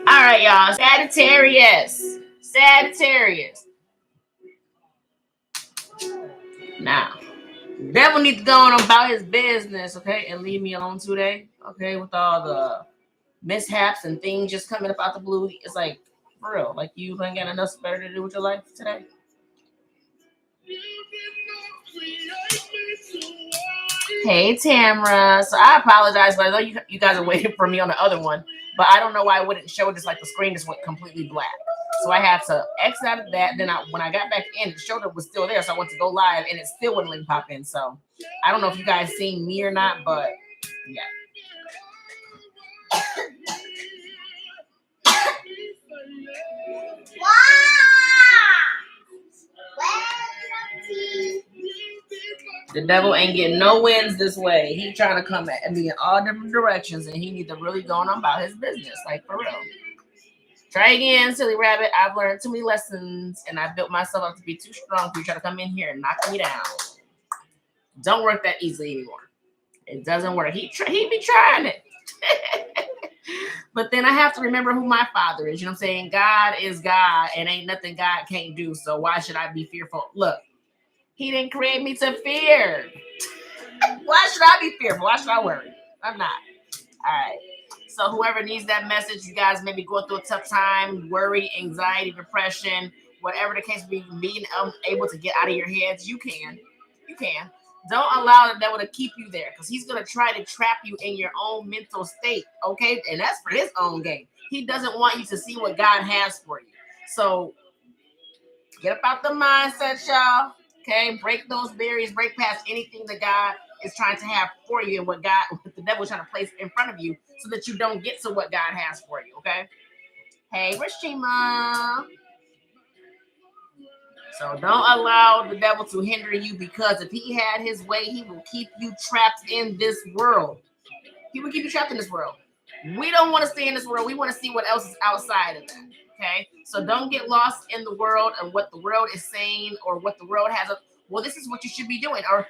All right, y'all. Sagittarius. Sagittarius. Now, devil needs to go on about his business, okay, and leave me alone today, okay, with all the mishaps and things just coming up out the blue. It's like, for real, like you ain't got enough better to do with your life today. Hey, Tamra. So I apologize, but I know you guys are waiting for me on the other one, but I don't know why it wouldn't show. Just like the screen just went completely black. So I had to exit out of that. Then when I got back in, it showed it was still there. So I went to go live, and it still wouldn't let me pop in. So I don't know if you guys seen me or not, but yeah. The devil ain't getting no wins this way. He trying to come at me in all different directions, and he needs to really go on about his business, like for real. Try again, silly rabbit. I've learned too many lessons, and I built myself up to be too strong for you to try to come in here and knock me down. Don't work that easily anymore. It doesn't work. He be trying it. But then I have to remember who my father is. You know what I'm saying? God is God, and ain't nothing God can't do. So why should I be fearful? Look, he didn't create me to fear. Why should I be fearful? Why should I worry? I'm not. All right. So whoever needs that message, you guys may be going through a tough time, worry, anxiety, depression, whatever the case may be, being able to get out of your heads, you can. You can. Don't allow the devil to keep you there, because he's going to try to trap you in your own mental state, okay? And that's for his own game. He doesn't want you to see what God has for you. So get up out the mindset, y'all. Okay? Break those barriers. Break past anything that God is trying to have for you and what the devil is trying to place in front of you so that you don't get to what God has for you, okay? Hey, Rashima. So don't allow the devil to hinder you, because if he had his way, he will keep you trapped in this world. He will keep you trapped in this world. We don't want to stay in this world. We want to see what else is outside of that. Okay? So don't get lost in the world and what the world is saying or what the world has. Well, this is what you should be doing. Or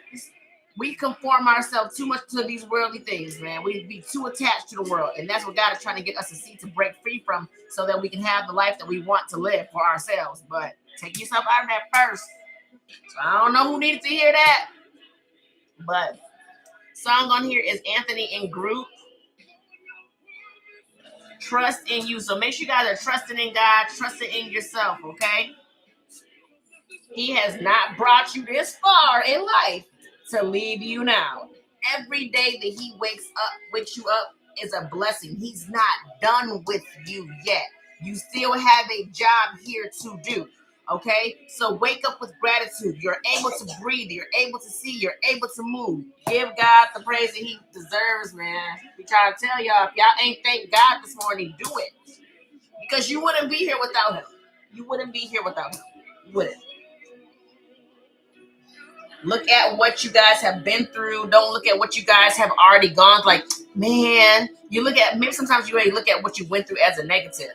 we conform ourselves too much to these worldly things, man. We be too attached to the world. And that's what God is trying to get us to see, to break free from, so that we can have the life that we want to live for ourselves. But take yourself out of that first. So I don't know who needed to hear that. But song on here is Anthony and Group. Trust in you. So make sure you guys are trusting in God, trusting in yourself, okay? He has not brought you this far in life to leave you now. Every day that he wakes you up is a blessing. He's not done with you yet. You still have a job here to do. Okay, so wake up with gratitude. You're able to breathe. You're able to see. You're able to move. Give God the praise that he deserves, man. We try to tell y'all, if y'all ain't thank God this morning, do it. Because you wouldn't be here without him. You wouldn't be here without him. You wouldn't. Look at what you guys have been through. Don't look at what you guys have already gone. Like, man, you look at, maybe sometimes you already look at what you went through as a negative.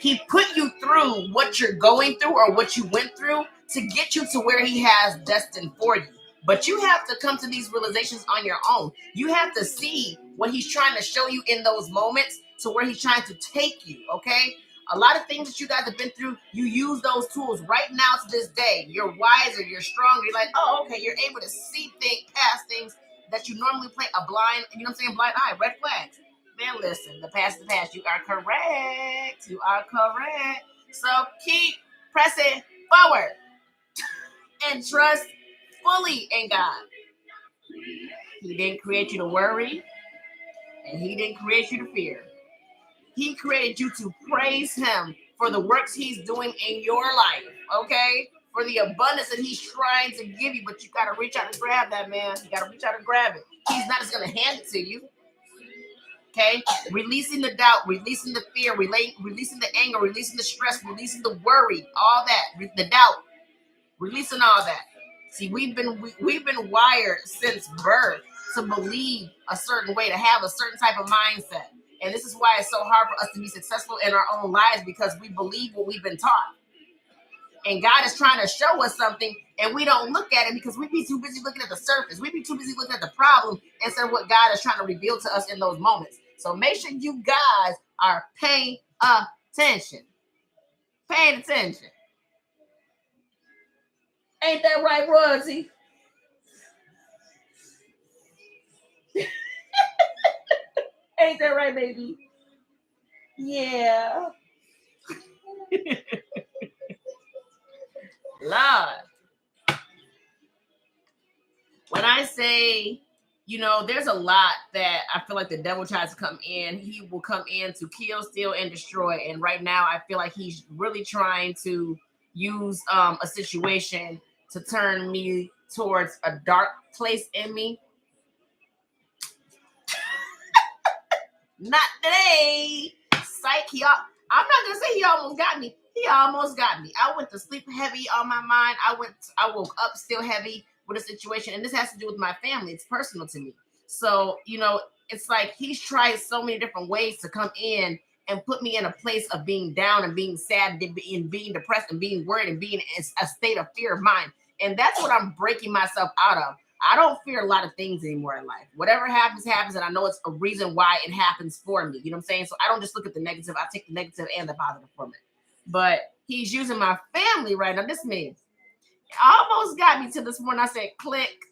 He put you through what you're going through or what you went through to get you to where he has destined for you. But you have to come to these realizations on your own. You have to see what he's trying to show you in those moments to where he's trying to take you, okay? A lot of things that you guys have been through, you use those tools right now to this day. You're wiser, you're stronger. You're like, oh, okay, you're able to see past things that you normally play a blind, you know what I'm saying, blind eye, red flags. Man, listen, the past is the past. You are correct. You are correct. So keep pressing forward and trust fully in God. He didn't create you to worry, and he didn't create you to fear. He created you to praise him for the works he's doing in your life, okay? For the abundance that he's trying to give you, but you got to reach out and grab that, man. You got to reach out and grab it. He's not just going to hand it to you. Okay, releasing the doubt, releasing the fear, releasing the anger, releasing the stress, releasing the worry, all that, the doubt, releasing all that. See, we've been wired since birth to believe a certain way, to have a certain type of mindset, and this is why it's so hard for us to be successful in our own lives, because we believe what we've been taught. And God is trying to show us something, and we don't look at it because we be too busy looking at the surface. We be too busy looking at the problem instead of what God is trying to reveal to us in those moments. So make sure you guys are paying attention. Paying attention. Ain't that right, Rosie? Ain't that right, baby? Yeah. Lord. When I say, there's a lot that I feel like the devil tries to come in. He will come in to kill, steal, and destroy. And right now, I feel like he's really trying to use a situation to turn me towards a dark place in me. Not today. Psych. I'm not gonna say he almost got me. He almost got me. I went to sleep heavy on my mind. I woke up still heavy with a situation, and this has to do with my family. It's personal to me. So, it's like he's tried so many different ways to come in and put me in a place of being down and being sad and being depressed and being worried and being in a state of fear of mind. And that's what I'm breaking myself out of. I don't fear a lot of things anymore in life. Whatever happens, happens, and I know it's a reason why it happens for me. You know what I'm saying? So I don't just look at the negative. I take the negative and the positive from it. But he's using my family right now. This man almost got me to this morning. I said, click.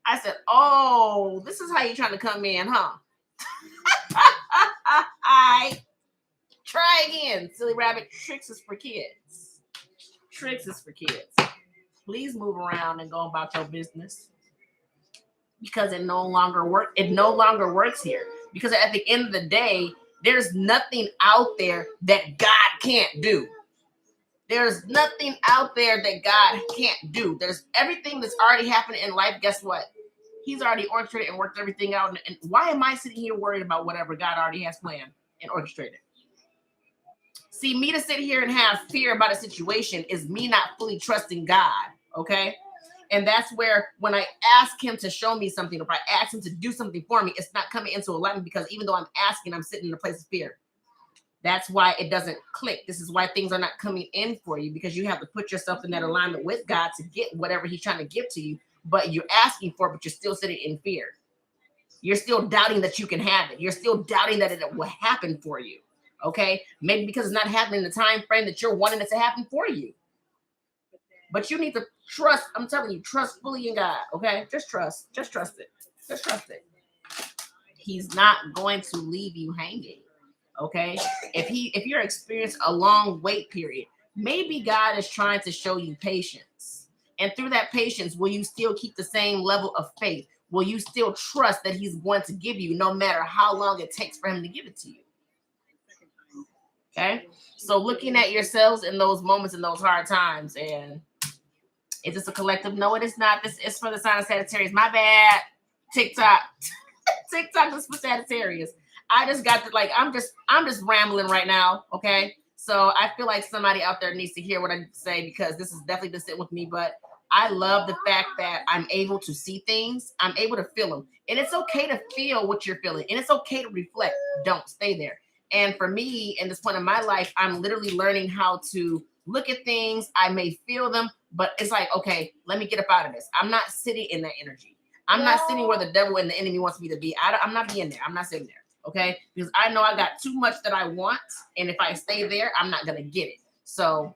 I said, oh, this is how you're trying to come in, huh? I try again. Silly rabbit. Tricks is for kids. Tricks is for kids. Please move around and go about your business, because it no longer works here. Because at the end of the day, there's nothing out there that God can't do. There's nothing out there that God can't do. There's everything that's already happened in life. Guess what? He's already orchestrated and worked everything out. And why am I sitting here worried about whatever God already has planned and orchestrated? See, me to sit here and have fear about a situation is me not fully trusting God, okay? And that's where when I ask him to show me something, or if I ask him to do something for me, it's not coming into alignment, because even though I'm asking, I'm sitting in a place of fear. That's why it doesn't click. This is why things are not coming in for you, because you have to put yourself in that alignment with God to get whatever he's trying to give to you. But you're asking for it, but you're still sitting in fear. You're still doubting that you can have it. You're still doubting that it will happen for you. Okay, maybe because it's not happening in the time frame that you're wanting it to happen for you. But you need to trust. I'm telling you, trust fully in God. Okay, just trust it. Just trust it. He's not going to leave you hanging. Okay, if you're experiencing a long wait period, maybe God is trying to show you patience. And through that patience, will you still keep the same level of faith? Will you still trust that he's going to give you, no matter how long it takes for him to give it to you? Okay, so looking at yourselves in those moments, in those hard times, and is this a collective? No, it is not. This is for the sign of Sagittarius. My bad. TikTok. TikTok is for Sagittarius. I just got to I'm just rambling right now. Okay, so I feel like somebody out there needs to hear what I say, because this is definitely been sitting with me. But I love the fact that I'm able to see things. I'm able to feel them, and it's okay to feel what you're feeling, and it's okay to reflect. Don't stay there. And for me, in this point in my life, I'm literally learning how to look at things. I may feel them, but it's like, okay, let me get up out of this. I'm not sitting in that energy. I'm not sitting where the devil and the enemy wants me to be. I'm not being there. I'm not sitting there. Okay, because I know I got too much that I want, and if I stay there, I'm not gonna get it. So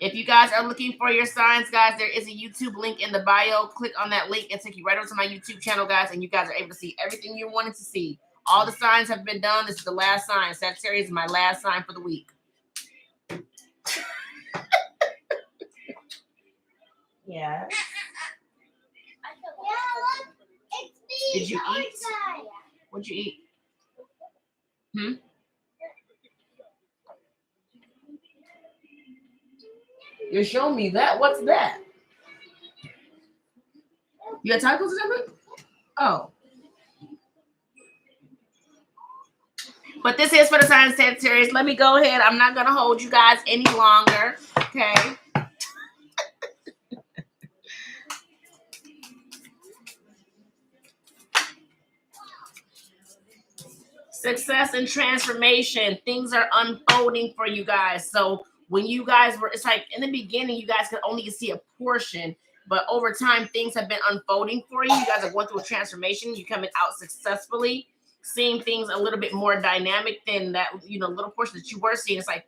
if you guys are looking for your signs, guys, there is a YouTube link in the bio. Click on that link and take you right over to my YouTube channel, guys, and you guys are able to see everything you wanted to see. All the signs have been done. This is the last sign. Sagittarius is my last sign for the week. Yeah. Did you eat? What'd you eat? You're showing me that? What's that? You got tacos or something? Oh. But this is for the sign of Sagittarius. Let me go ahead. I'm not going to hold you guys any longer. Okay. Success and transformation. Things are unfolding for you guys. So when you guys were, it's like in the beginning, you guys could only see a portion, but over time, things have been unfolding for you. You guys are going through a transformation. You're coming out successfully, seeing things a little bit more dynamic than that, little portion that you were seeing. It's like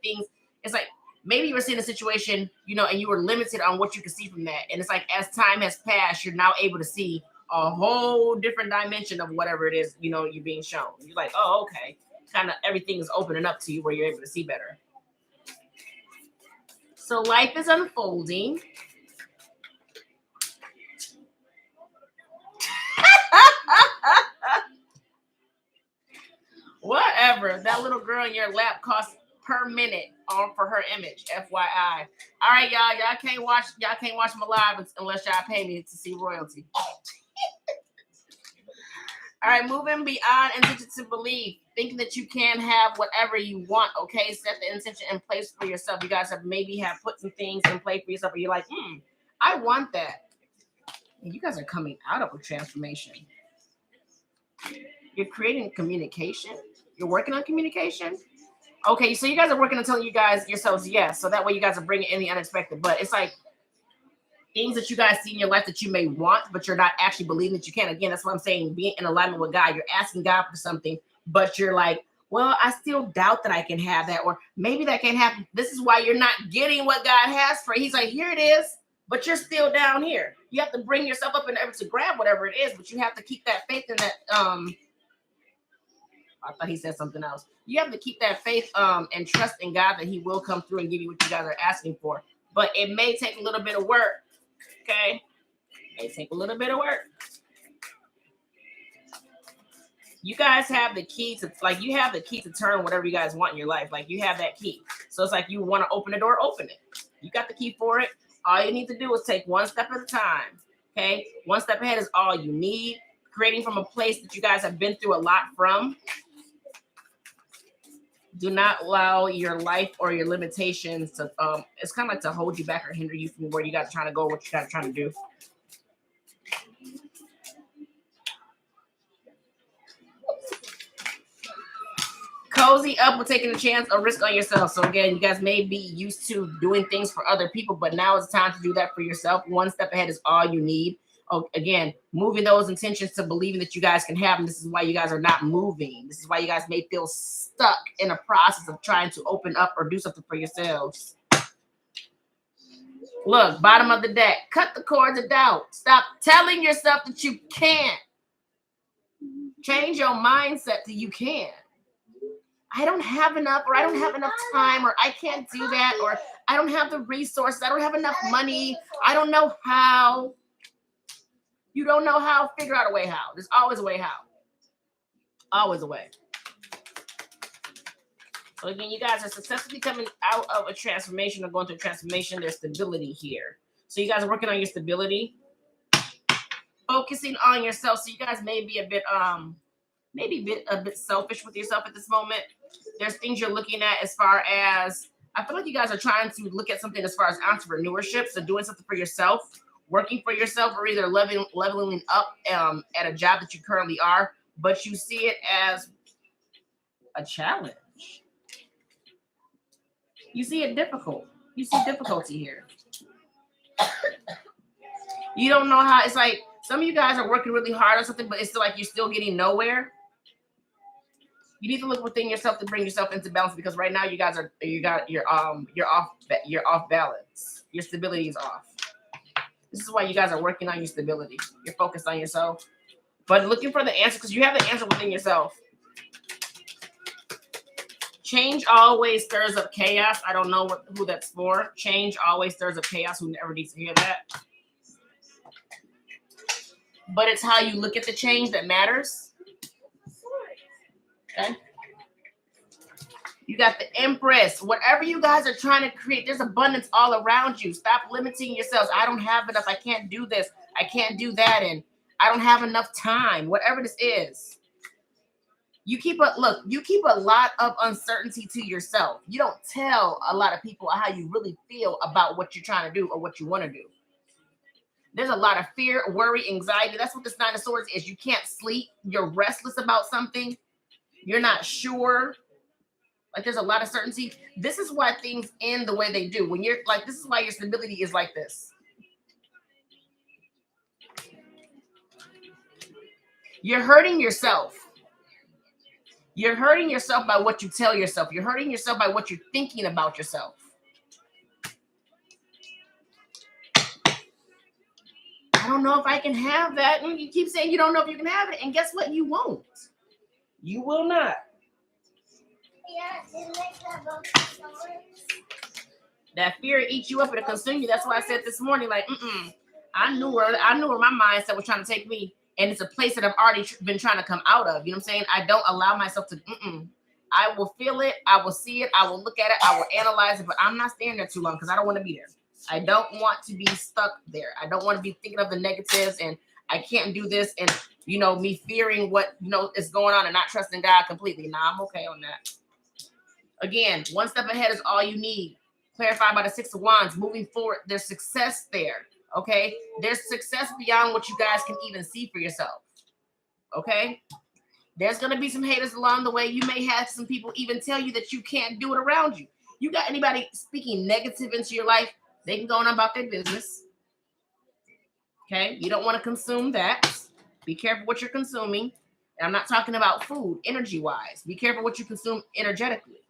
maybe you were seeing a situation, and you were limited on what you could see from that. And it's like as time has passed, you're now able to see a whole different dimension of whatever it is, you're being shown. You're like, oh, okay. Kind of everything is opening up to you where you're able to see better. So life is unfolding. Whatever. That little girl in your lap costs per minute for her image. FYI. All right, y'all. Y'all can't watch my live unless y'all pay me to see royalty. All right, moving beyond intention to believe, thinking that you can have whatever you want. Okay, set the intention in place for yourself. You guys have put some things in place for yourself, and you're like, I want that. And you guys are coming out of a transformation. You're creating communication. You're working on communication. Okay, so you guys are working on telling yourselves yes. So that way you guys are bringing in the unexpected. But it's like things that you guys see in your life that you may want, but you're not actually believing that you can. Again, that's what I'm saying. Being in alignment with God, you're asking God for something, but you're like, well, I still doubt that I can have that, or maybe that can't happen. This is why you're not getting what God has for you. He's like, here it is, but you're still down here. You have to bring yourself up in order to grab whatever it is, but you have to keep that faith in that. I thought he said something else. You have to keep that faith and trust in God that he will come through and give you what you guys are asking for. But it may take a little bit of work. Okay, it may take a little bit of work. You guys have the key to turn whatever you guys want in your life. Like you have that key. So it's like you want to open the door, open it. You got the key for it. All you need to do is take one step at a time. Okay, one step ahead is all you need. Creating from a place that you guys have been through a lot from. Do not allow your life or your limitations to it's kind of like to hold you back or hinder you from where you guys are trying to go, what you guys are trying to do. Cozy up with taking a chance or risk on yourself. So again, you guys may be used to doing things for other people, but now it's time to do that for yourself. One step ahead is all you need. Oh, again, moving those intentions to believing that you guys can have them. This is why you guys are not moving. This is why you guys may feel stuck in a process of trying to open up or do something for yourselves. Look, bottom of the deck. Cut the cords of doubt. Stop telling yourself that you can't. Change your mindset to you can. I don't have enough, or I don't have enough time, or I can't do that, or I don't have the resources. I don't have enough money. I don't know how. You don't know how, figure out a way how. There's always a way how. Always a way. So again, you guys are successfully coming out of a transformation or going through a transformation. There's stability here. So you guys are working on your stability. Focusing on yourself. So you guys may be a bit selfish with yourself at this moment. There's things you're looking at as far as, I feel like you guys are trying to look at something as far as entrepreneurship. So doing something for yourself. Working for yourself, or either leveling up at a job that you currently are, but you see it as a challenge. You see it difficult. You see difficulty here. You don't know how. It's like some of you guys are working really hard on something, but it's still like you're still getting nowhere. You need to look within yourself to bring yourself into balance, because right now you're off balance. Your stability is off. This is why you guys are working on your stability. You're focused on yourself, but looking for the answer, because you have the answer within yourself. Change always stirs up chaos. I don't know who that's for. Change always stirs up chaos. Who never needs to hear that? But it's how you look at the change that matters. Okay. You got the Empress. Whatever you guys are trying to create, there's abundance all around you. Stop limiting yourselves. I don't have enough. I can't do this. I can't do that. And I don't have enough time. Whatever this is. You keep a lot of uncertainty to yourself. You don't tell a lot of people how you really feel about what you're trying to do or what you want to do. There's a lot of fear, worry, anxiety. That's what this Nine of Swords is. You can't sleep. You're restless about something. You're not sure. Like there's a lot of certainty. This is why things end the way they do. When you're like, this is why your stability is like this. You're hurting yourself. You're hurting yourself by what you tell yourself. You're hurting yourself by what you're thinking about yourself. I don't know if I can have that. And you keep saying you don't know if you can have it. And guess what? You won't. You will not. That fear eats you up and it consumes you. That's why I said this morning, like, I knew where my mindset was trying to take me. And it's a place that I've already been trying to come out of. You know what I'm saying? I don't allow myself to, I will feel it. I will see it. I will look at it. I will analyze it. But I'm not staying there too long because I don't want to be there. I don't want to be stuck there. I don't want to be thinking of the negatives and I can't do this. And, me fearing what, is going on and not trusting God completely. Nah, I'm okay on that. Again, one step ahead is all you need. Clarified by the Six of Wands. Moving forward, there's success there. Okay? There's success beyond what you guys can even see for yourself. Okay? There's going to be some haters along the way. You may have some people even tell you that you can't do it around you. You got anybody speaking negative into your life, they can go on about their business. Okay? You don't want to consume that. Be careful what you're consuming. And I'm not talking about food, energy-wise. Be careful what you consume energetically.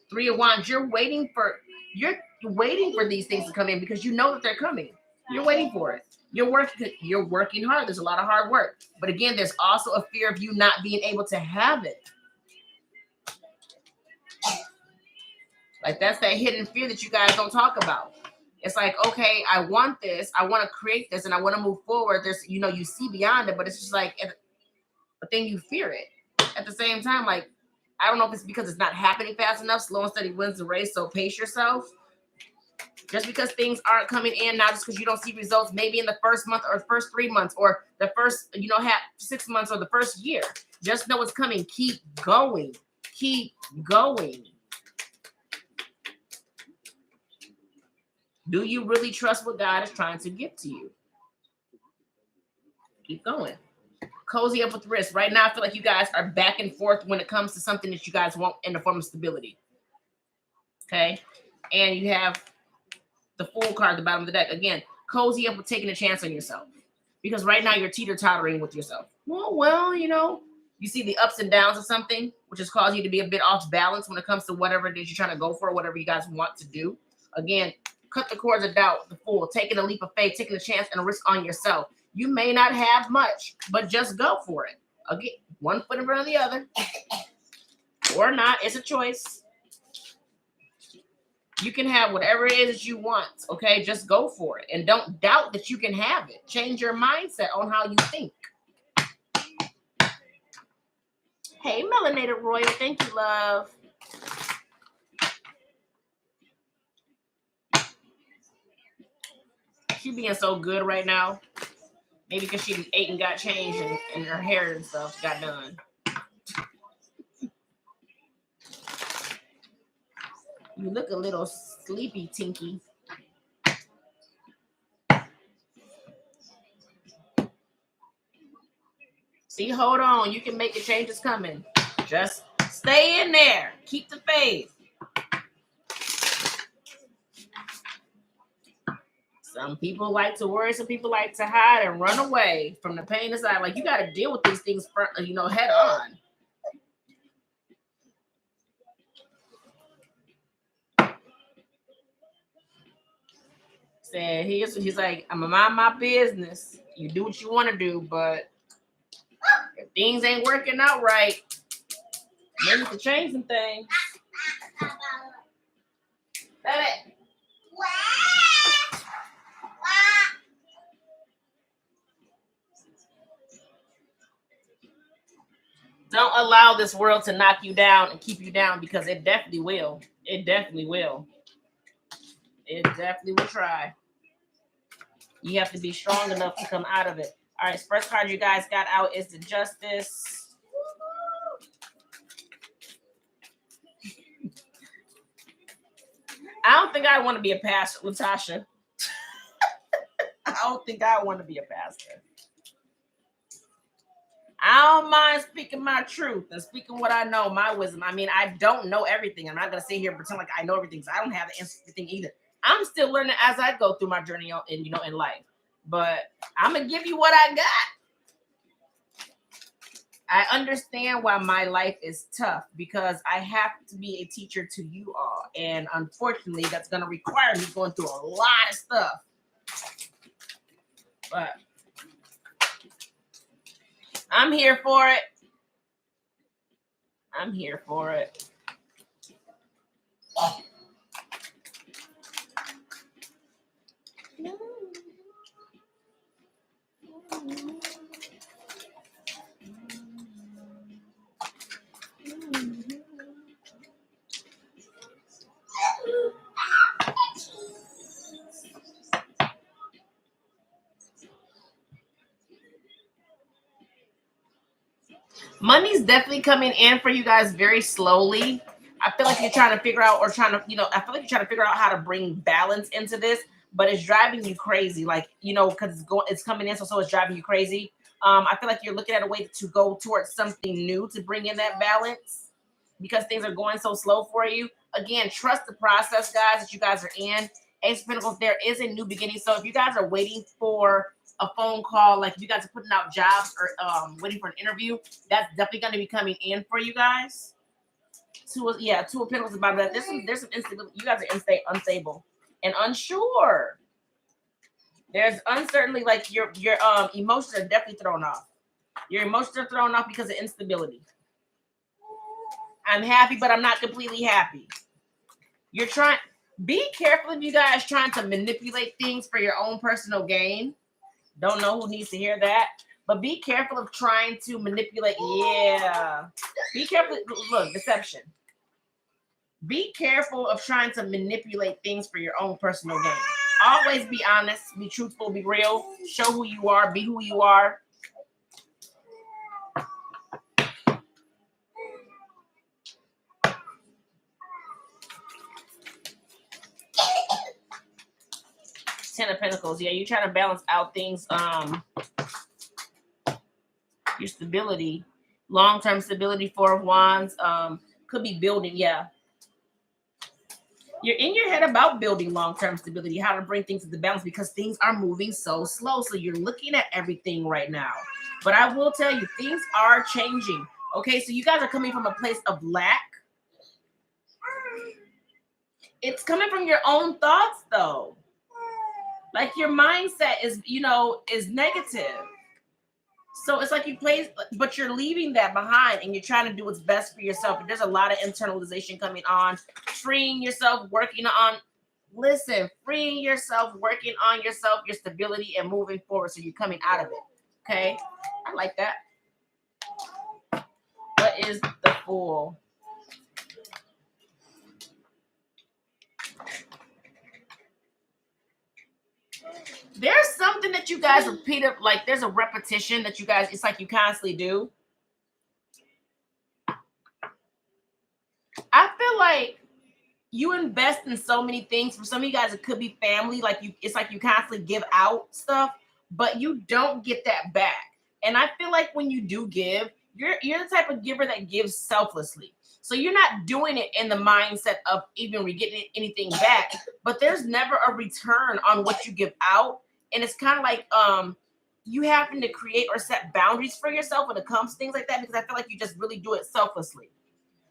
Three of Wands, you're waiting for these things to come in because you know that they're coming. You're waiting for it. You're working hard. There's a lot of hard work. But again, there's also a fear of you not being able to have it. Like that's that hidden fear that you guys don't talk about. It's like, okay, I want this. I want to create this and I want to move forward. There's, you see beyond it, but it's just like, but then you fear it. At the same time, like, I don't know if it's because it's not happening fast enough. Slow and steady wins the race. So pace yourself. Just because things aren't coming in, not just because you don't see results, maybe in the first month or first 3 months or the first, 6 months or the first year. Just know it's coming. Keep going. Keep going. Do you really trust what God is trying to give to you? Keep going. Cozy up with risk. Right now, I feel like you guys are back and forth when it comes to something that you guys want in the form of stability. Okay? And you have the Fool card at the bottom of the deck. Again, cozy up with taking a chance on yourself. Because right now, you're teeter-tottering with yourself. Well, you see the ups and downs of something, which has caused you to be a bit off balance when it comes to whatever it is you're trying to go for, whatever you guys want to do. Again, cut the cords of doubt, the Fool, taking a leap of faith, taking a chance and a risk on yourself. You may not have much, but just go for it. Again, one foot in front of the other. Or not. It's a choice. You can have whatever it is that you want, okay? Just go for it. And don't doubt that you can have it. Change your mindset on how you think. Hey, Melanated Royal. Thank you, love. She being so good right now. Maybe because she ate and got changed and her hair and stuff got done. You look a little sleepy, Tinky. See, hold on. You can make it. Change is coming. Just stay in there. Keep the faith. Some people like to worry. Some people like to hide and run away from the pain inside. Like, you got to deal with these things, head on. Said he's like, I'm gonna mind my business. You do what you want to do, but if things ain't working out right, maybe to change some things. Baby. Don't allow this world to knock you down and keep you down because it definitely will. It definitely will. It definitely will try. You have to be strong enough to come out of it. All right, first card you guys got out is the Justice. I don't think I want to be a pastor, Latasha. I don't think I want to be a pastor. I don't mind speaking my truth and speaking what I know, my wisdom. I mean, I don't know everything. I'm not gonna sit here and pretend like I know everything because I don't have the answer to everything either. I'm still learning as I go through my journey in life. But I'm gonna give you what I got. I understand why my life is tough because I have to be a teacher to you all. And unfortunately, that's going to require me going through a lot of stuff. But I'm here for it. I'm here for it. Money's definitely coming in for you guys very slowly. I feel like you're trying to figure out or trying to, I feel like you're trying to figure out how to bring balance into this, but it's driving you crazy. Like, because it's coming in, so it's driving you crazy. I feel like you're looking at a way to go towards something new to bring in that balance because things are going so slow for you. Again, trust the process, guys, that you guys are in. Ace of Pentacles, there is a new beginning. So if you guys are waiting for a phone call, like if you guys are putting out jobs or waiting for an interview, that's definitely going to be coming in for you guys. Two of Pentacles about that. There's some instability. You guys are unstable and unsure. There's uncertainty, like your emotions are definitely thrown off. Your emotions are thrown off because of instability. I'm happy, but I'm not completely happy. You're trying. Be careful if you guys trying to manipulate things for your own personal gain. Don't know who needs to hear that, but be careful of trying to manipulate. Yeah, be careful. Look, deception. Be careful of trying to manipulate things for your own personal gain. Always be honest, be truthful, be real. Show who you are, be who you are. Ten of Pentacles. Yeah, you're trying to balance out things. Your stability, long-term stability. Four of Wands. Could be building. Yeah. You're in your head about building long-term stability, how to bring things into balance because things are moving so slow. So you're looking at everything right now. But I will tell you, things are changing. Okay, so you guys are coming from a place of lack. It's coming from your own thoughts, though. Like your mindset is negative. So it's like you play, but you're leaving that behind and you're trying to do what's best for yourself. And there's a lot of internalization coming on, freeing yourself, freeing yourself, working on yourself, your stability, and moving forward. So you're coming out of it. Okay. I like that. What is the Fool? There's something that you guys repeat of, like there's a repetition that you guys, it's like you constantly do. I feel like you invest in so many things. For some of you guys, it could be family. It's like you constantly give out stuff, but you don't get that back. And I feel like when you do give, you're the type of giver that gives selflessly. So you're not doing it in the mindset of even getting anything back, but there's never a return on what you give out. And it's kind of like you having to create or set boundaries for yourself when it comes to things like that, because I feel like you just really do it selflessly.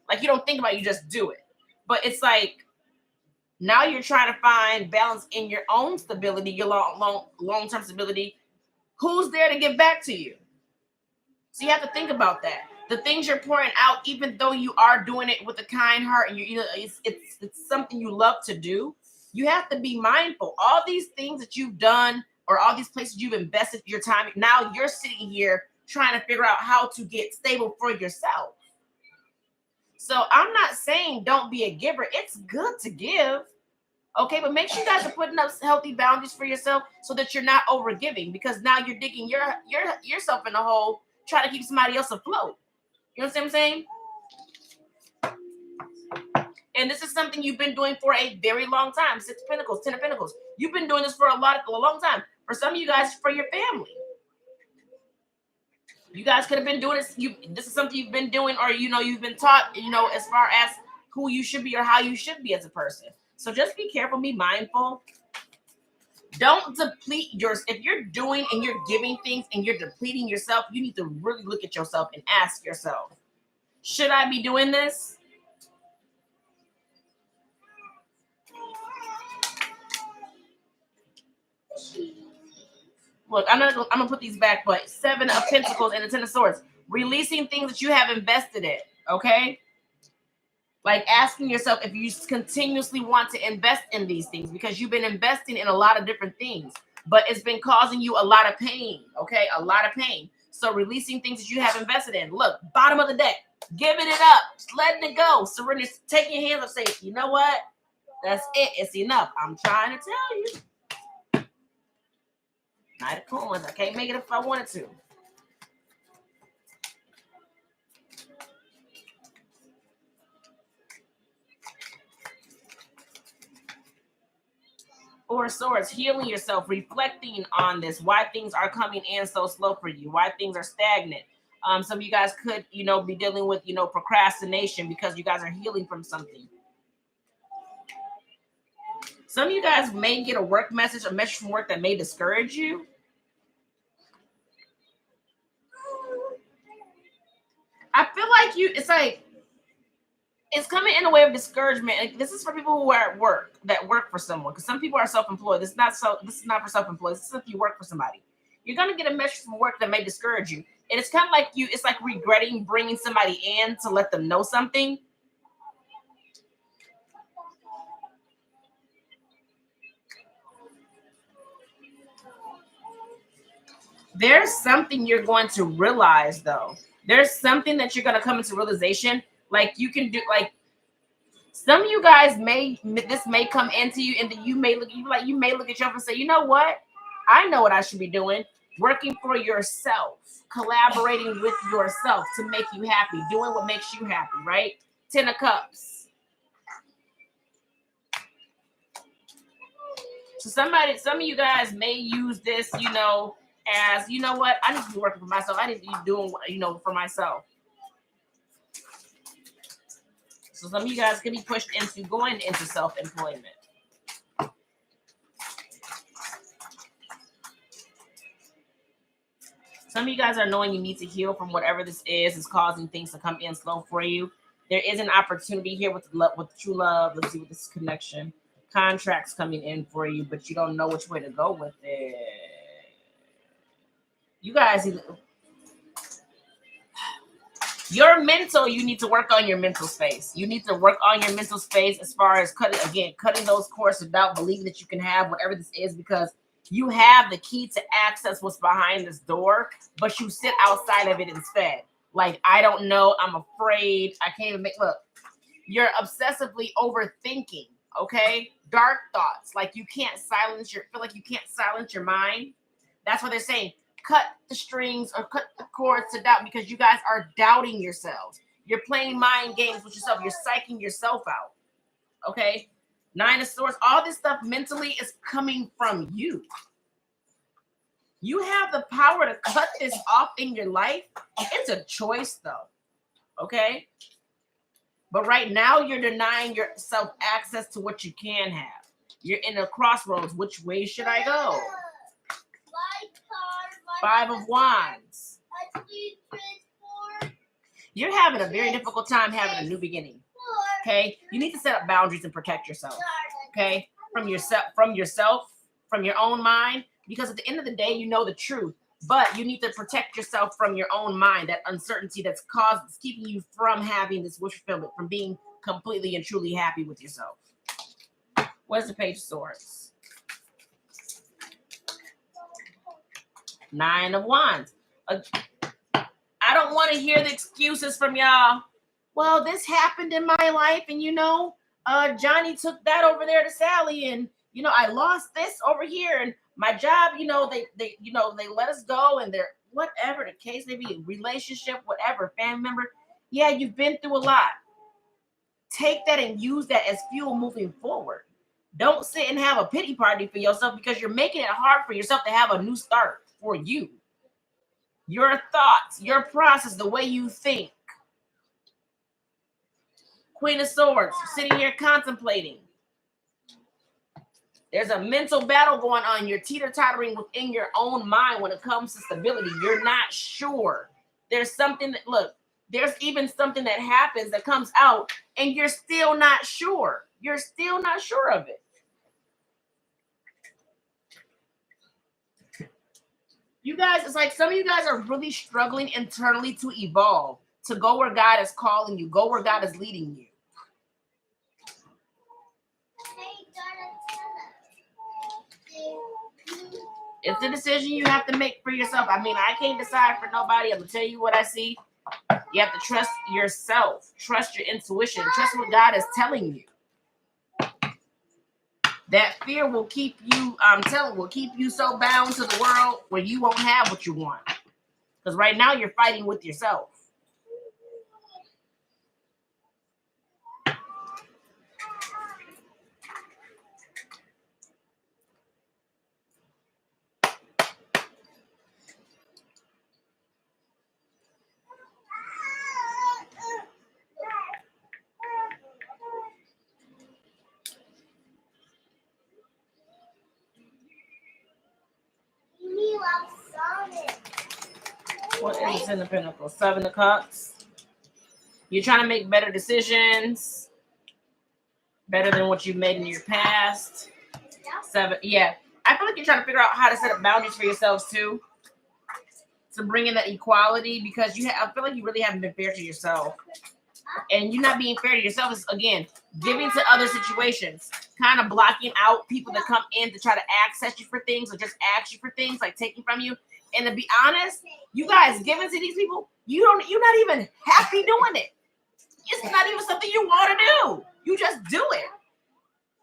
Like you don't think about it, you just do it. But it's like now you're trying to find balance in your own stability, your long-term stability. Who's there to give back to you? So you have to think about that. The things you're pouring out, even though you are doing it with a kind heart and it's something you love to do, you have to be mindful. All these things that you've done or all these places you've invested your time, now you're sitting here trying to figure out how to get stable for yourself. So I'm not saying don't be a giver. It's good to give. Okay, but make sure you guys are putting up healthy boundaries for yourself so that you're not over giving, because now you're digging yourself in a hole trying to keep somebody else afloat. You know what I'm saying? And this is something you've been doing for a very long time. Six of Pentacles, Ten of Pentacles. You've been doing this for a long time. For some of you guys, for your family. You guys could have been doing this. This is something you've been doing, or you've been taught, as far as who you should be or how you should be as a person. So just be careful, be mindful. Don't deplete yours. If you're doing and you're giving things and you're depleting yourself, you need to really look at yourself and ask yourself, should I be doing this? Look, I'm gonna put these back, but 7 of Pentacles and the 10 of Swords. Releasing things that you have invested in, okay? Like asking yourself if you continuously want to invest in these things, because you've been investing in a lot of different things, but it's been causing you a lot of pain, okay? A lot of pain. So releasing things that you have invested in. Look, bottom of the deck, giving it up, letting it go, surrender, taking your hands up, say, you know what? That's it. It's enough. I'm trying to tell you. Knight of Coins. I can't make it if I wanted to. Four of Swords, healing yourself, reflecting on this, why things are coming in so slow for you, why things are stagnant. Some of you guys could, be dealing with, procrastination because you guys are healing from something. Some of you guys may get a work message, a message from work that may discourage you. I feel like it's coming in a way of discouragement. And this is for people who are at work, that work for someone, because some people are self-employed. This is not for self-employed. This is if you work for somebody. You're going to get a message from work that may discourage you. And it's kind of like it's like regretting bringing somebody in to let them know something. There's something you're going to realize, though. There's something that you're going to come into realization. Like you can do, like some of you guys this may come into you, and you may look at yourself and say, you know what? I know what I should be doing. Working for yourself, collaborating with yourself to make you happy, doing what makes you happy, right? 10 of Cups. So some of you guys may use this, as, you know what? I need to be working for myself. I need to be doing, for myself. So some of you guys can be pushed into going into self-employment. Some of you guys are knowing you need to heal from whatever this is causing things to come in slow for you. There is an opportunity here with true love. Let's see what this connection. Contracts coming in for you, but you don't know which way to go with it. You guys, your mental, you need to work on your mental space. You need to work on your mental space as far as cutting those cords of doubt, believing that you can have whatever this is, because you have the key to access what's behind this door, but you sit outside of it instead. Like, I don't know, I'm afraid, I can't even look. You're obsessively overthinking, okay? Dark thoughts, like feel like you can't silence your mind. That's what they're saying. Cut the strings or cut the cords to doubt, because you guys are doubting yourselves. You're playing mind games with yourself. You're psyching yourself out. Okay? 9 of Swords. All this stuff mentally is coming from you. You have the power to cut this off in your life. It's a choice, though. Okay? But right now, you're denying yourself access to what you can have. You're in a crossroads. Which way should I go? 5 of Wands. You're having a very difficult time having a new beginning. Okay? You need to set up boundaries and protect yourself. Okay? From yourself, from your own mind. Because at the end of the day, you know the truth. But you need to protect yourself from your own mind, that uncertainty that's keeping you from having this wish fulfillment, from being completely and truly happy with yourself. What's the Page of Swords? 9 of Wands. I don't want to hear the excuses from y'all. Well, this happened in my life, and Johnny took that over there to Sally, and I lost this over here, and my job, they let us go, and they're whatever the case may be, relationship, whatever, family member. Yeah, you've been through a lot. Take that and use that as fuel moving forward. Don't sit and have a pity party for yourself, because you're making it hard for yourself to have a new start for you. Your thoughts, your process, the way you think. Queen of Swords, sitting here contemplating. There's a mental battle going on. You're teeter-tottering within your own mind when it comes to stability. You're not sure. There's something that, look, there's even something that happens that comes out and you're still not sure. You're still not sure of it. You guys, it's like some of you guys are really struggling internally to evolve, to go where God is calling you, go where God is leading you. It's a decision you have to make for yourself. I mean, I can't decide for nobody. I'm going to tell you what I see. You have to trust yourself. Trust your intuition. Trust what God is telling you. That fear will keep you, will keep you so bound to the world where you won't have what you want. Because right now you're fighting with yourself. What is in the Pentacle? 7 of Cups. You're trying to make better decisions, better than what you've made in your past. 7, yeah. I feel like you're trying to figure out how to set up boundaries for yourselves too, to bring in that equality, because I feel like you really haven't been fair to yourself. And you not being fair to yourself is, again, giving to other situations, kind of blocking out people that come in to try to access you for things or just ask you for things, like taking from you. And to be honest, you guys giving to these people, you're not even happy doing it. It's not even something you want to do. You just do it.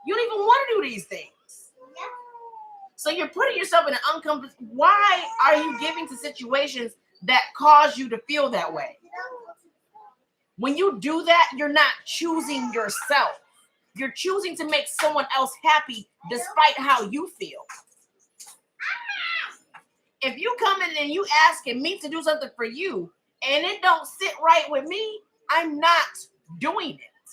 You don't even want to do these things. So you're putting yourself in an uncomfortable. Why are you giving to situations that cause you to feel that way? When you do that, you're not choosing yourself. You're choosing to make someone else happy despite how you feel. If you come in and you asking me to do something for you and it don't sit right with me, I'm not doing it.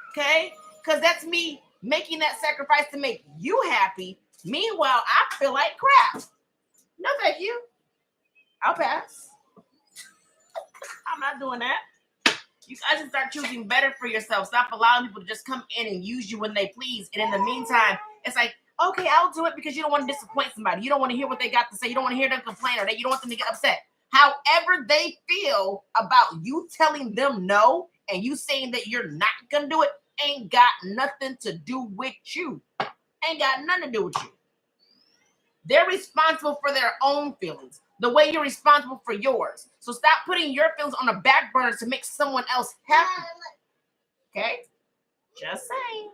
Okay? Because that's me making that sacrifice to make you happy. Meanwhile, I feel like crap. No, thank you. I'll pass. I'm not doing that. You guys can start choosing better for yourself. Stop allowing people to just come in and use you when they please. And in the meantime, it's like, okay, I'll do it because you don't want to disappoint somebody. You don't want to hear what they got to say. You don't want to hear them complain, or you don't want them to get upset. However they feel about you telling them no and you saying that you're not going to do it ain't got nothing to do with you. Ain't got nothing to do with you. They're responsible for their own feelings, the way you're responsible for yours. So stop putting your feelings on the back burner to make someone else happy. Okay? Just saying.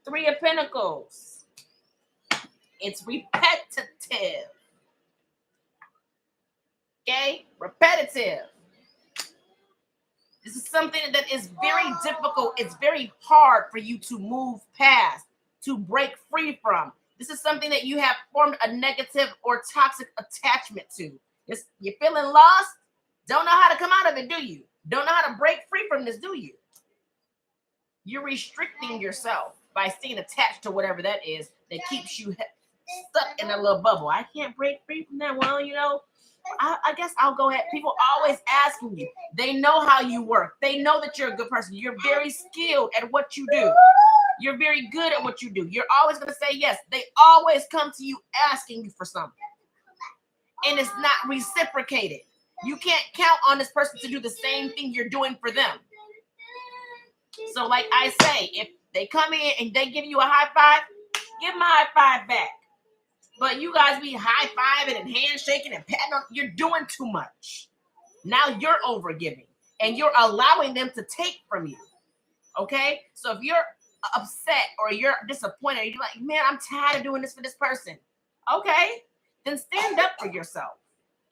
Three of Pentacles. It's repetitive. Okay? Repetitive. This is something that is very difficult. It's very hard for you to move past, to break free from. This is something that you have formed a negative or toxic attachment to. You're feeling lost? Don't know how to come out of it, do you? Don't know how to break free from this, do you? You're restricting yourself by staying attached to whatever that is that keeps you stuck in a little bubble. I can't break free from that. Well, I guess I'll go ahead. People always asking you. They know how you work. They know that you're a good person. You're very skilled at what you do. You're very good at what you do. You're always going to say yes. They always come to you asking you for something. And it's not reciprocated. You can't count on this person to do the same thing you're doing for them. So like I say, if they come in and they give you a high five, give them a high five back. But you guys be high-fiving and handshaking and patting on. You're doing too much. Now you're overgiving. And you're allowing them to take from you. Okay? So if you're upset or you're disappointed, you're like, man, I'm tired of doing this for this person. Okay? Then stand up for yourself.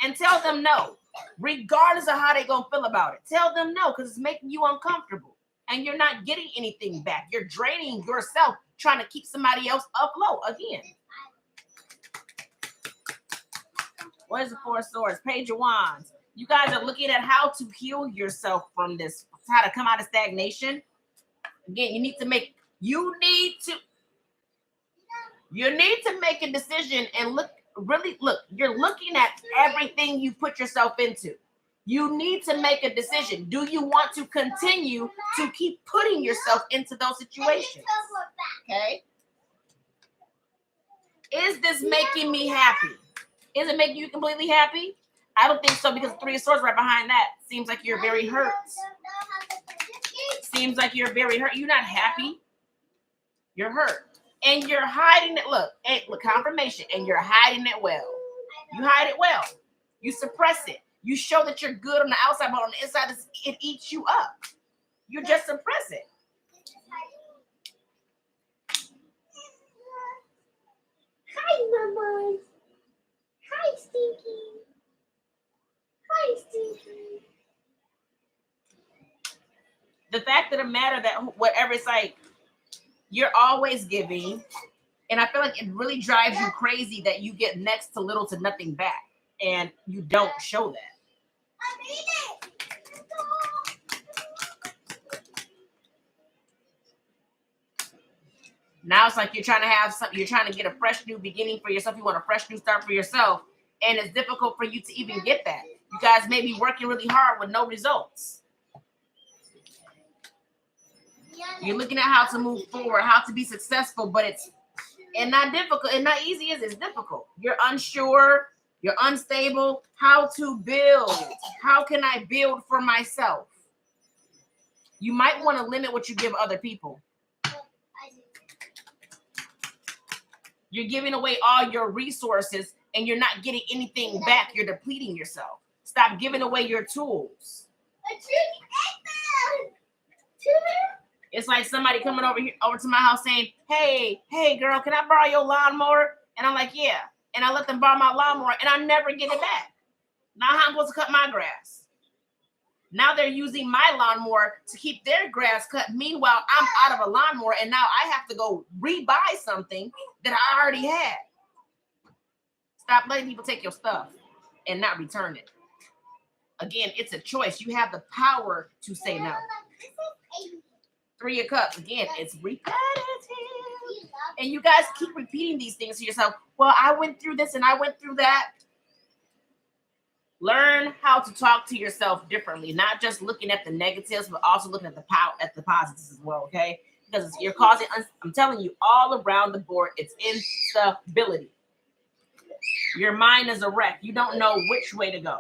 And tell them no. Regardless of how they're going to feel about it. Tell them no, because it's making you uncomfortable. And you're not getting anything back. You're draining yourself trying to keep somebody else afloat again. What is the Four of Swords? Page of Wands. You guys are looking at how to heal yourself from this, how to come out of stagnation. Again, you need to make a decision and look, you're looking at everything you put yourself into. You need to make a decision. Do you want to continue to keep putting yourself into those situations? Okay. Is this making me happy? Is it making you completely happy? I don't think so, because Three of Swords right behind that. Seems like you're very hurt. Seems like you're very hurt. You're not happy. You're hurt. And you're hiding it. Look, confirmation. And you're hiding it well. You hide it well. You suppress it. You show that you're good on the outside, but on the inside, it eats you up. You just suppress it. Hi, Mama. Hi, Stinky. Hi, Stinky. The fact of the matter that whatever it's like, you're always giving. And I feel like it really drives you crazy that you get next to little to nothing back. And you don't show that. Now it's like you're trying to have something, you're trying to get a fresh new beginning for yourself. You want a fresh new start for yourself. And it's difficult for you to even get that. You guys may be working really hard with no results. You're looking at how to move forward, how to be successful, but it's not difficult. And not easy is it's difficult. You're unsure, you're unstable. How to build? How can I build for myself? You might want to limit what you give other people. You're giving away all your resources and you're not getting anything back. You're depleting yourself. Stop giving away your tools. It's like somebody coming over to my house saying, hey girl, can I borrow your lawnmower? And I'm like, yeah. And I let them borrow my lawnmower and I never get it back. Now how I'm supposed to cut my grass? Now they're using my lawnmower to keep their grass cut. Meanwhile, I'm out of a lawnmower and now I have to go rebuy something that I already had. Stop letting people take your stuff and not return it. Again, it's a choice. You have the power to say no. Three of Cups. Again, it's repetitive. And you guys keep repeating these things to yourself. Well, I went through this and I went through that. Learn how to talk to yourself differently, not just looking at the negatives, but also looking at the positives as well, okay? Because you're causing, I'm telling you, all around the board, it's instability. Your mind is a wreck. You don't know which way to go.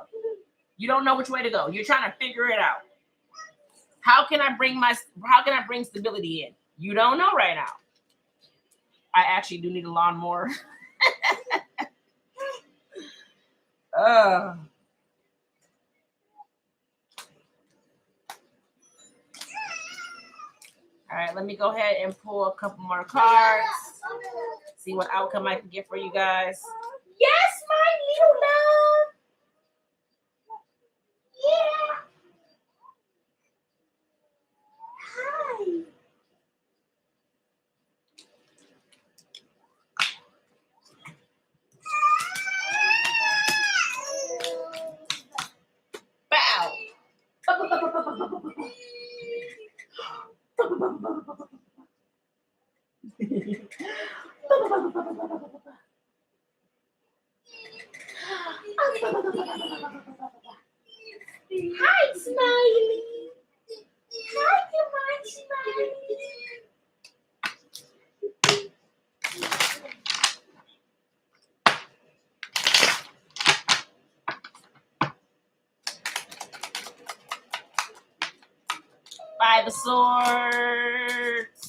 You don't know which way to go. You're trying to figure it out. How can I bring stability in? You don't know right now. I actually do need a lawnmower. All right, let me go ahead and pull a couple more cards. See what outcome I can get for you guys. Yes, my little love. Yeah. Hi. Bow. Hi, Smiley. Hi, come on, Smiley. Five of Swords.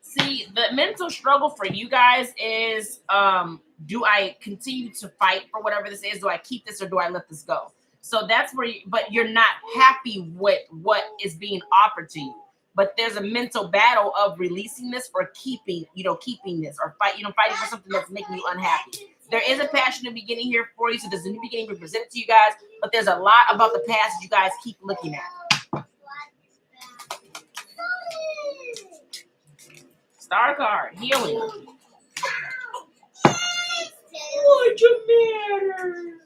See, the mental struggle for you guys is, do I continue to fight for whatever this is? Do I keep this or do I let this go? So that's where, but you're not happy with what is being offered to you. But there's a mental battle of releasing this or keeping this or fighting for something that's making you unhappy. There is a passion in the beginning here for you, so there's a new beginning being presented to you guys, but there's a lot about the past that you guys keep looking at. Star card, healing. What's the matter?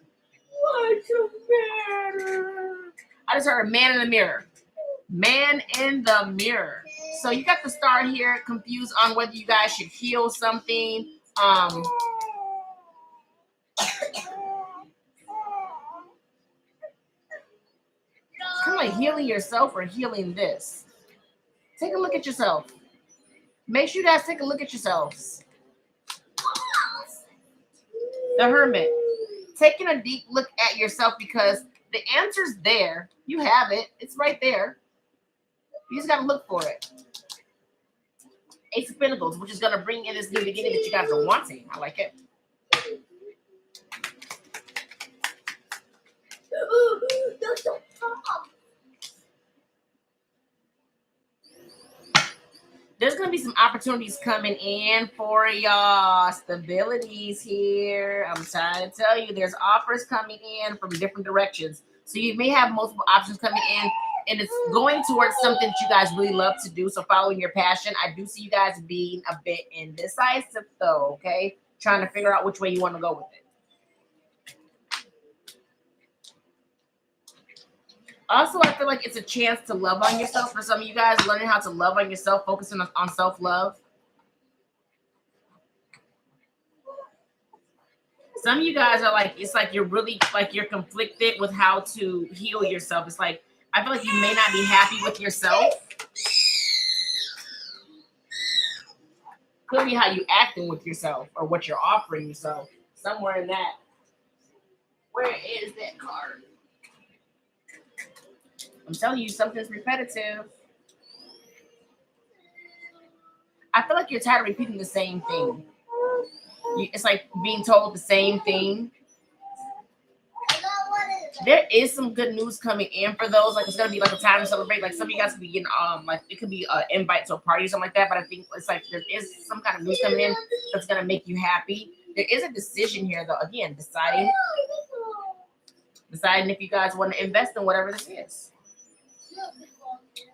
What's the matter? I just heard a man in the mirror. Man in the mirror. So you got the star here, confused on whether you guys should heal something. Kind of like healing yourself or healing this. Take a look at yourself. Make sure you guys take a look at yourselves. The Hermit. Taking a deep look at yourself because the answer's there. You have it. It's right there. You just got to look for it. Ace of Pentacles, which is going to bring in this new beginning that you guys are wanting. I like it. There's going to be some opportunities coming in for y'all. Stabilities here. I'm trying to tell you, there's offers coming in from different directions. So you may have multiple options coming in, and it's going towards something that you guys really love to do. So following your passion, I do see you guys being a bit indecisive though, okay? Trying to figure out which way you want to go with it. Also, I feel like it's a chance to love on yourself. For some of you guys, learning how to love on yourself, focusing on self-love. Some of you guys are like, it's like you're really, like you're conflicted with how to heal yourself. It's like, I feel like you may not be happy with yourself. Could be how you acting with yourself or what you're offering yourself. Somewhere in that. Where is that card? I'm telling you, something's repetitive. I feel like you're tired of repeating the same thing. It's like being told the same thing. There is some good news coming in for those. Like, it's gonna be like a time to celebrate. Like, some of you guys could be getting like it could be an invite to a party or something like that. But I think it's like there is some kind of news coming in that's gonna make you happy. There is a decision here though. Again, deciding if you guys want to invest in whatever this is.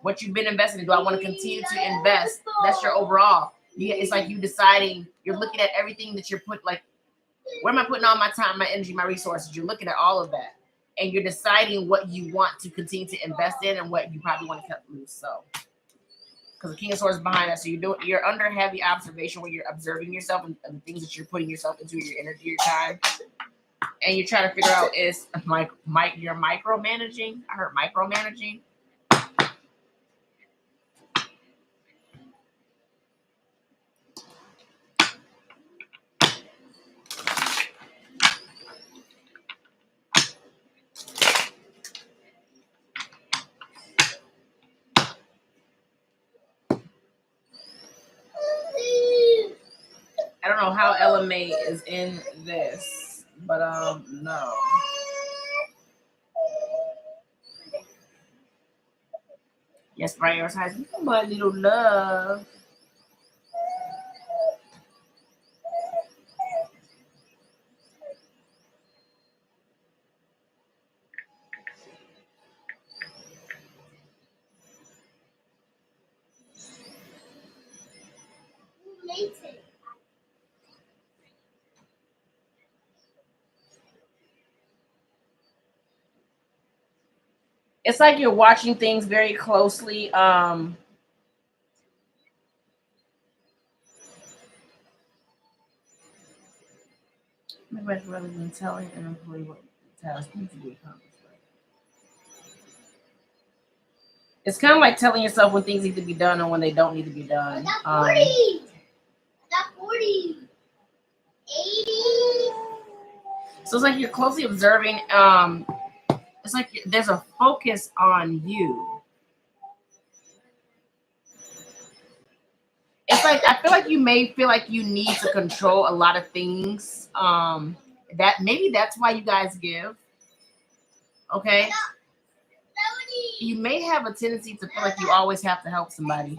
What you've been investing in. Do I want to continue to invest? That's your overall. It's like you deciding, you're looking at everything that you're putting, like, where am I putting all my time, my energy, my resources? You're looking at all of that. And you're deciding what you want to continue to invest in and what you probably want to cut loose. So, because the King of Swords is behind us. So you're under heavy observation where you're observing yourself and the things that you're putting yourself into, your energy, your time. And you're trying to figure out is you're micromanaging. I heard micromanaging. I don't know how LMA is in this, but no. Yes, prioritize my little love. It's like you're watching things very closely. Maybe rather than telling an employee what tasks need to be accomplished. It's kind of like telling yourself when things need to be done and when they don't need to be done. I got 40. I got 40. 80. So it's like you're closely observing. It's like there's a focus on you. It's like I feel like you may feel like you need to control a lot of things. That maybe that's why you guys give. Okay. You may have a tendency to feel like you always have to help somebody.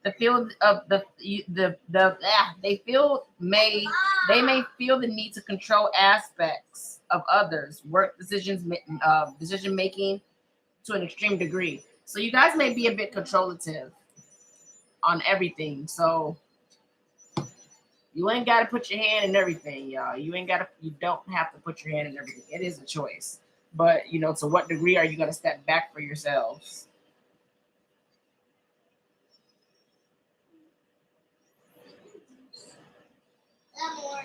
The feel of they feel may They may feel the need to control aspects of others, work decisions, decision making to an extreme degree. So you guys may be a bit controlative on everything. So you ain't got to put your hand in everything, y'all. You don't have to put your hand in everything. It is a choice. But, to what degree are you going to step back for yourselves? More.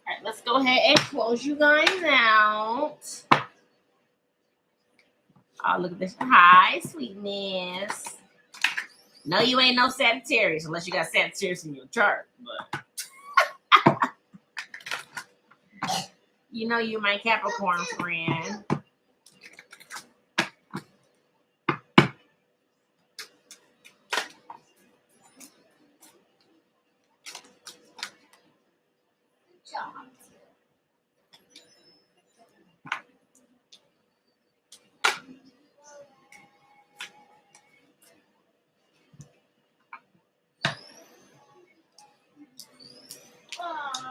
All right, let's go ahead and close you guys out. Oh, look at this. Hi, sweetness. No, you ain't no Sagittarius unless you got Sagittarius in your chart. But you my Capricorn friend.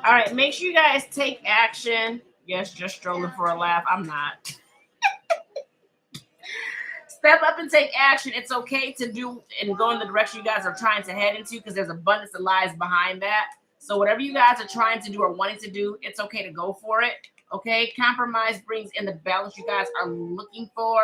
All right, make sure you guys take action. Yes, just strolling for a laugh. I'm not. Step up and take action. It's okay to do and go in the direction you guys are trying to head into because there's abundance of lies behind that. So whatever you guys are trying to do or wanting to do, it's okay to go for it. Okay, compromise brings in the balance you guys are looking for.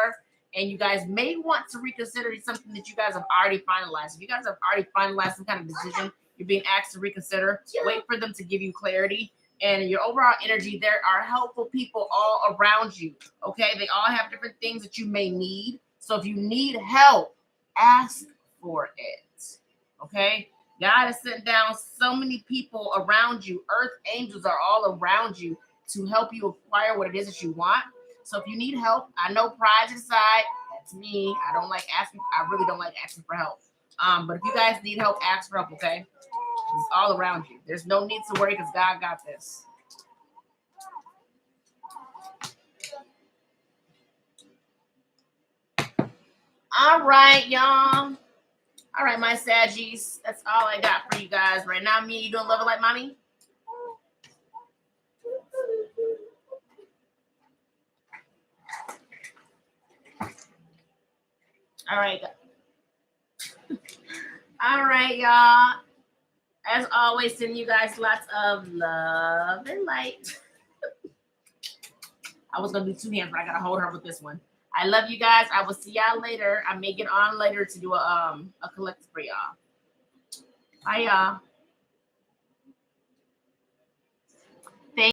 And you guys may want to reconsider something that you guys have already finalized. If you guys have already finalized some kind of decision, you're being asked to reconsider. Wait for them to give you clarity. And your overall energy, there are helpful people all around you. Okay, they all have different things that you may need. So if you need help, ask for it. Okay, God has sent down so many people around you. Earth angels are all around you to help you acquire what it is that you want. So if you need help, I know pride aside, that's me. I really don't like asking for help. But if you guys need help, ask for help, okay? It's all around you. There's no need to worry because God got this. All right, y'all. All right, my Saggies. That's all I got for you guys right now. Me, you doing Love It Like Mommy? All right. All right, y'all. As always, sending you guys lots of love and light. I was going to do two hands, but I got to hold her with this one. I love you guys. I will see y'all later. I may get on later to do a collective for y'all. Bye, y'all.